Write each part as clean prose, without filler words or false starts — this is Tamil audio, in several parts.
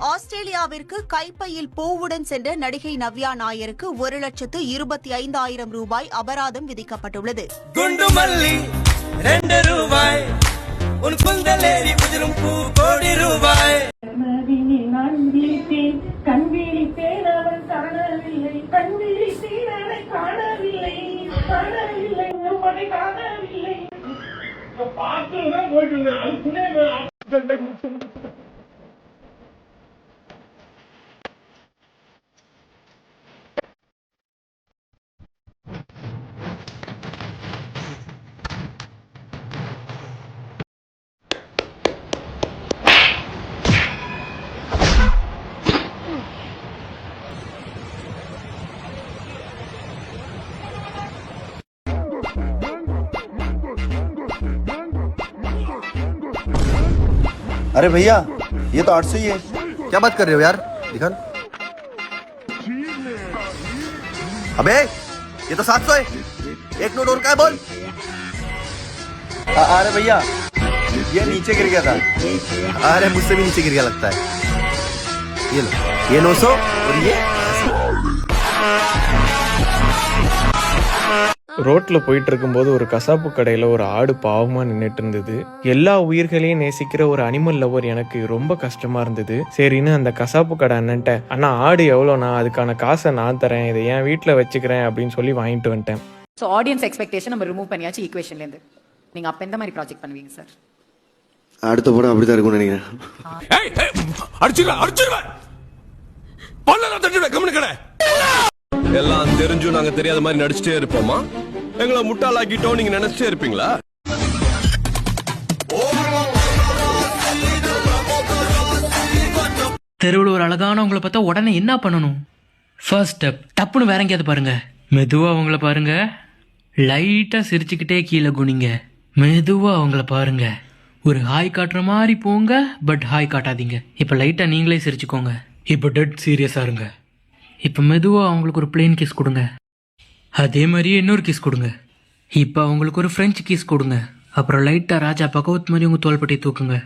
ஆஸ்திரேலியாவிற்கு கைப்பையில் பூவுடன் சென்ற நடிகை நவ்யா நாயருக்கு 1,25,000 ரூபாய் அபராதம் விதிக்கப்பட்டுள்ளது. குண்டுமல்லி 2 ரூபாய், உன் குந்தலேறி உதிரும் பூ கோடி ரூபாய். நான் விழித்தேன், கண் விழித்தேன், அவன் காணவில்லை, கண் விழித்தேன், அவனை காணவில்லை, காணவில்லை, உன்னை காணவில்லை. பார்த்துதான் போயிட்டு अरे भैया ये तो 800 ही है। क्या बात कर रहे हो यार, दिखान। अबे ये तो 700 है, एक नोट और का है बोल। अरे भैया ये नीचे गिर गया था। अरे मुझसे भी नीचे गिर गया लगता है। ये लो, ये 900 और ये ரோட்ல போயிட்டு இருக்கும்போது ஒரு கசாப்பு கடையில ஒரு ஆடு பாவமா நின்றுட்டு இருந்தது. எல்லா உயிர்களையும் நேசிக்கிற ஒரு அனிமல் லவர் எனக்கு ரொம்ப கஷ்டமா இருந்தது. சரின்னு அந்த கசாப்பு கடை அண்ணன்ட்ட, அண்ணா ஆடு எவ்வளோண்ணா, அதுக்கான காசை நான் தரேன், இதை என் வீட்டில் வச்சுக்கிறேன் அப்படின்னு சொல்லி வாங்கிட்டு வந்துட்டேன். ஸோ ஆடியன்ஸ் எக்ஸ்பெக்டேஷன் நம்ம ரிமூவ் பண்ணியாச்சு ஈக்குவேஷன்லேருந்து. நீங்கள் அப்போ எந்த மாதிரி ப்ராஜெக்ட் பண்ணுவீங்க சார்? அடுத்த படம் அப்படிதான் இருக்கும்னு நினைக்கிறேன். எல்லாம் தெரிஞ்சும் நாங்க தெரியாத மாதிரி நடிச்சுட்டே இருப்போமா? எங்களை முட்டாளாக்கிட்டோம் நீங்க நினைச்சிட்டே இருப்பீங்களா? தெருவில் ஒரு அழகானவங்களை பார்த்தா உடனே என்ன பண்ணணும்? ஃபர்ஸ்ட் ஸ்டெப், டப்புன்னு வேற எங்கேயாவது பாருங்க. மெதுவாக அவங்கள பாருங்க, லைட்டாக சிரிச்சுக்கிட்டே கீழே குனிங்க. மெதுவாக அவங்கள பாருங்க, ஒரு ஹாய் காட்டுற மாதிரி போங்க, பட் ஹாய் காட்டாதீங்க. இப்போ லைட்டாக நீங்களே சிரிச்சுக்கோங்க. இப்போ டெட் சீரியஸாக இருங்க. இப்போ மெதுவாக அவங்களுக்கு ஒரு பிளெயின் கிஸ் கொடுங்க. அதே மாதிரியே இன்னொரு கிஸ் கொடுங்க. இப்போ அவங்களுக்கு ஒரு ஃப்ரெஞ்சு கிஸ் கொடுங்க. அப்புறம் லைட்டாக ராஜா பகவத் மாதிரி உங்கள் தோள்பட்டி தூக்குங்க.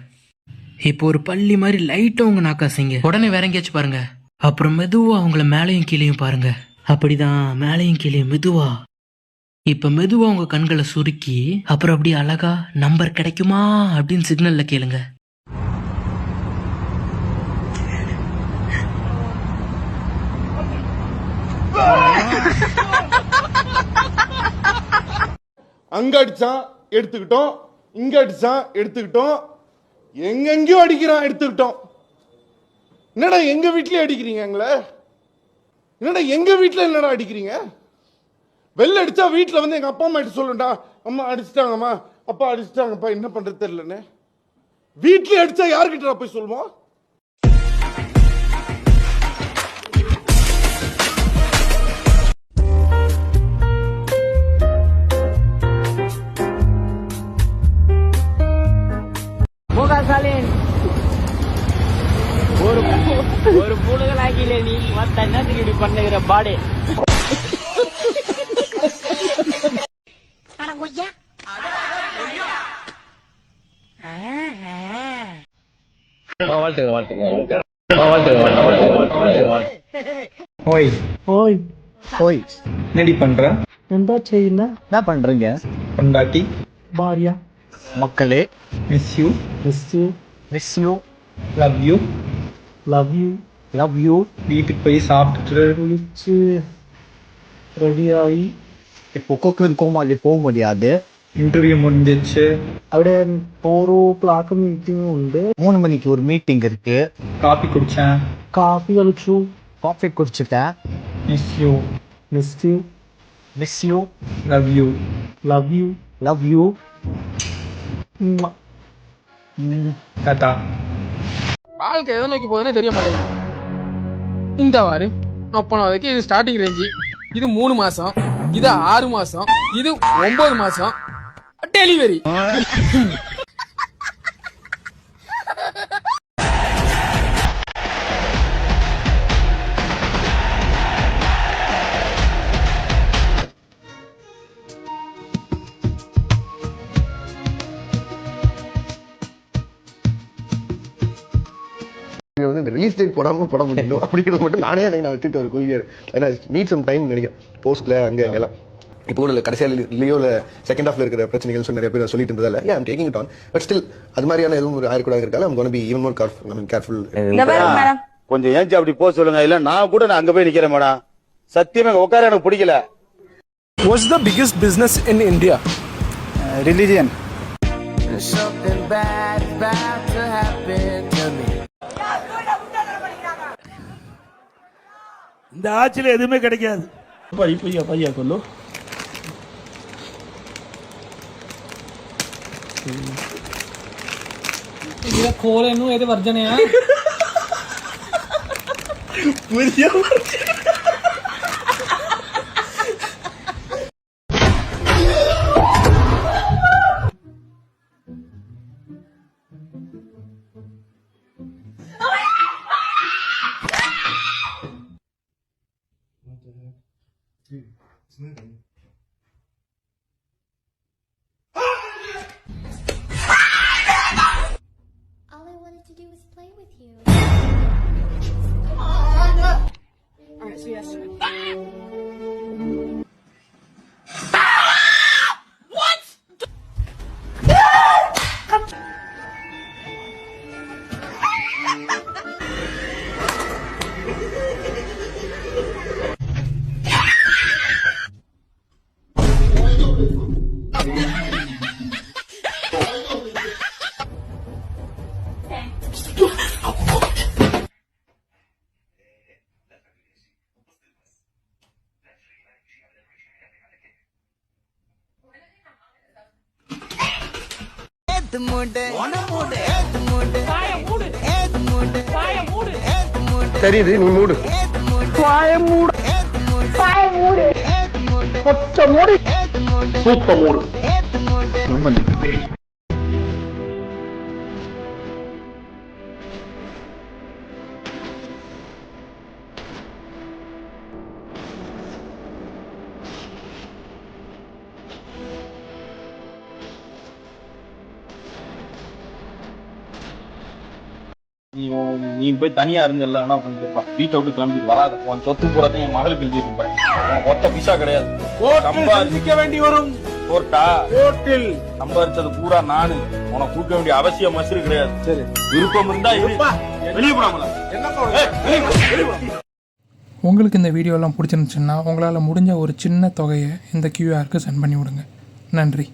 இப்போ ஒரு பள்ளி மாதிரி லைட்டாக உங்கள் நாக்காசிங்க. உடனே வேற எங்கேயாச்சும் பாருங்க. அப்புறம் மெதுவாக அவங்கள மேலேயும் கீழேயும் பாருங்க. அப்படிதான், மேலேயும் கீழேயும் மெதுவா. இப்போ மெதுவாக உங்கள் கண்களை சுருக்கி அப்புறம் அப்படியே அழகா நம்பர் கிடைக்குமா அப்படின்னு சிக்னலில் கேளுங்க. அங்க அடிச்சான் எடுத்துக்கிட்டோம், இங்க அடிச்சான் எடுத்துக்கிட்டோம், எங்கெங்கயோ அடிக்கிறான் எடுத்துக்கிட்டோம். என்னடா எங்க வீட்லயே அடிக்கிறீங்க எங்களை? என்னடா எங்க வீட்டுல என்னடா அடிக்கிறீங்க? வெளில அடிச்சா வீட்டுல வந்து எங்க அப்பா அம்மா கிட்ட சொல்லுண்டா, அம்மா அடிச்சுட்டாங்கம்மா, அப்பா அடிச்சுட்டாங்கப்பா, என்ன பண்றது தெரியலன்னு. வீட்லயே அடிச்சா யாருக்கிட்ட போய் சொல்லுவோம்? ஒரு புழுகலாகிலே நீ என்னத்துக்கு இப்படி பண்ணுகிற பாடே? ஓய் ஓய் ஓய், என்னடி பண்ற? என்ன செய்யுங்க? என்ன பண்றீங்க? பொண்டாட்டி, பாரியா, மக்களே, miss you, miss you, miss you, love you, love you, love you. வீட்டுக்கு போய் சாப்பிட்டுட்டு ரெடியாகி இப்போ கோக்கில் கோமாளி போக முடியாது. இன்டர்வியூ முடிஞ்சிச்சு. അവിടെ 4:00 மீட்டிங் ഉണ്ട്. 3 மணிக்கு ஒரு மீட்டிங் இருக்கு. காபி குடிச்சேன். காஃபி குடிச்சு, காஃபி குடிச்சிட்டேன். Miss you, miss you, miss you, love you, love you, love you. Tata. வாழ்க்கை எதை நோக்கி போகுதுன்னே தெரிய மாட்டேங்குது. இந்த வாரு நொப்பனதுக்கு இது ஸ்டார்டிங் ரேஞ்சு. இது 3 மாசம், இது 6 மாசம், இது 9 மாசம் டெலிவரி. வந்து இந்த ரிலீஸ் டேட் போடாமல் படம் முடியணும் அப்படிங்கிறது மட்டும் நானே நான் வச்சுட்டு ஒரு கொள்கையார். ஏன்னா நீட் சம் டைம் நினைக்கிறேன் போஸ்ட்ல அங்கே அங்கெல்லாம். இப்போ கூட கடைசியில் லியோவில் செகண்ட் ஹாஃப்ல இருக்கிற பிரச்சனைகள் நிறைய பேர் சொல்லிட்டு இருந்ததால I'm taking it on. But still அது மாதிரியான எதுவும் ஒரு ஆயிரக்கூடாது இருக்காது. I'm gonna be even more careful. கொஞ்சம் ஏஞ்சி அப்படி போக சொல்லுங்க. இல்ல நான் கூட நான் அங்க போய் நிக்கிறேன் மேடம். சத்தியமா உட்கார எனக்கு பிடிக்கல. What's the biggest business in India? Religion. Something bad is about to happen to me. இந்த ஆட்சியில எதுவுமே கிடைக்காது. பையா கொல்லு. இது கோலேனு ஏதோ வர்ஜனையா புரிய All I wanted to do was play with you. Alright, so yes. தெரியுது நீ மூடு. சூப்பர் மூடு. ரொம்ப நன்றி. நீ போய் தனியா இருந்தல வீட்டை விட்டு கிளம்பி வராத. உன் சொத்து போறதை என் மகளுக்கு எழுதிருப்பேன். ஒத்த பைசா கிடையாது. சந்திக்க வேண்டி வரும். கோர்ட்டில் சம்பாதிச்சது பூரா நானு. உனக்கு கொடுக்க வேண்டிய அவசியம் மசரு கிடையாது. சரி, விருப்பம் இருந்தா வெளியே போடாமல. உங்களுக்கு இந்த வீடியோலாம் பிடிச்சிருந்துச்சுன்னா உங்களால் முடிஞ்ச ஒரு சின்ன தொகையை இந்த கியூஆருக்கு சென்ட் பண்ணி விடுங்க. நன்றி.